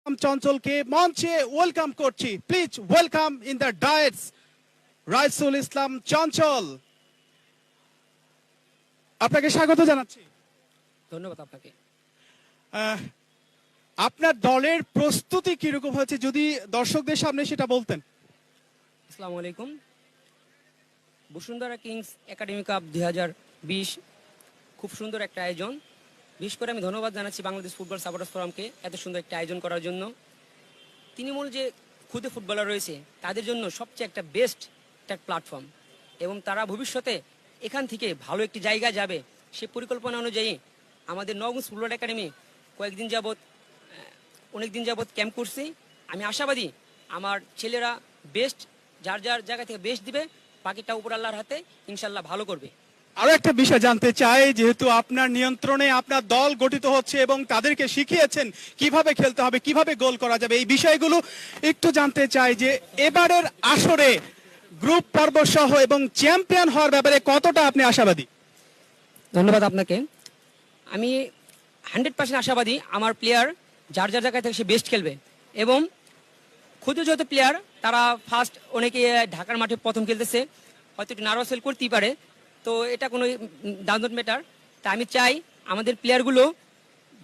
চঞ্চলকে মঞ্চে ওয়েলকাম করছি। Please welcome in the ডায়েটস রাইসুল ইসলাম চঞ্চল। আপনাকে স্বাগত জানাচ্ছি। ধন্যবাদ আপনাকে। আপনার দলের প্রস্তুতি কিরকম হয়েছে যদি দর্শকদের সামনে সেটা বলতেন। আসসালামু আলাইকুম। বসুন্ধরা কিংস একাডেমি কাপ 2020 খুব সুন্দর একটা আয়োজন। বিশেষ করে আমি ধন্যবাদ জানাচ্ছি বাংলাদেশ ফুটবল সাপোর্টার্স ফোরামকে এত সুন্দর একটা আয়োজন করার জন্য। তৃণমূল যে ক্ষুদে ফুটবলার রয়েছে তাদের জন্য সবচেয়ে একটা বেস্ট একটা প্ল্যাটফর্ম, এবং তারা ভবিষ্যতে এখান থেকে ভালো একটি জায়গায় যাবে সে পরিকল্পনা অনুযায়ী আমাদের নওগাঁ ফুটবল একাডেমি অনেক দিন যাবৎ ক্যাম্প করছি। আমি আশাবাদী আমার ছেলেরা বেস্ট যার যার জায়গা থেকে বেস্ট দিবে, বাকিটা উপর আল্লাহর হাতে, ইনশাল্লাহ ভালো করবে। আরো একটা বিষয় জানতে চাই, যেহেতু আপনার নিয়ন্ত্রণে আপনার দল গঠিত হচ্ছে এবং তাদেরকে শিখিয়েছেন কিভাবে খেলতে হবে, কিভাবে গোল করা যাবে, এই বিষয়গুলো একটু জানতে চাই যে এবারের আসরে গ্রুপ পর্ব সহ এবং চ্যাম্পিয়ন হওয়ার ব্যাপারে কতটা আপনি আশাবাদী? ধন্যবাদ আপনাকে। আমি 100% আশাবাদী আমার প্লেয়ার যার যার জায়গায় থেকে সে বেস্ট খেলবে, এবং ক্ষুদ্র যত প্লেয়ার তারা ফার্স্ট অনেকে ঢাকার মাঠে প্রথম খেলতেছে, হয়তো একটু নার্ভাস ফিল করতেই পারে, তো এটা কোনো ডাজ নট ম্যাটার। তা আমি চাই আমাদের প্লেয়ারগুলো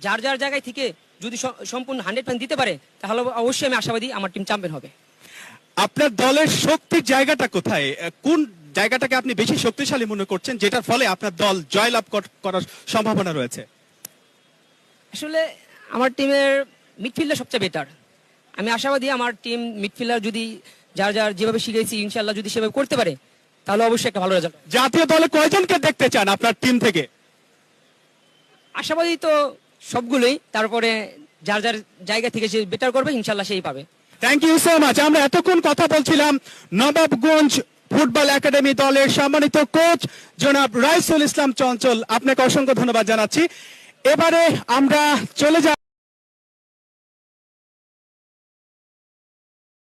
যার যার জায়গায় থেকে যদি সম্পূর্ণ 100% দিতে পারে তাহলে অবশ্যই আমি আশাবাদী আমার টিম চ্যাম্পিয়ন হবে। আপনার দলের শক্তির জায়গাটা কোথায়, কোন জায়গাটাকে আপনি বেশি শক্তিশালী মনে করছেন যেটার ফলে আপনার দল জয়লাভ করার সম্ভাবনা রয়েছে? আসলে আমার টিমের মিডফিল্ডার সবচেয়ে বেটার। আমি আশাবাদী আমার টিম মিডফিল্ডার যদি যার যার যেভাবে শিখেছি ইনশাল্লাহ যদি সেভাবে করতে পারে তাহলে অবশ্যই একটা ভালো রেজাল্ট। জাতীয় দলে কয়জনকে দেখতে চান আপনার টিম থেকে? আশাবাদী তো সবগুলোই, তারপরে যার যার জায়গা থেকে সে বেটার করবে ইনশাল্লাহ সেই পাবে। Thank you so much. আমরা এতক্ষণ কথা বলছিলাম নবাবগঞ্জ ফুটবল একাডেমি দলের সম্মানিত কোচ জনাব রাইসুল ইসলাম চঞ্চল। আপনাকে অসংখ্য ধন্যবাদ জানাচ্ছি। এবারে আমরা চলে যাব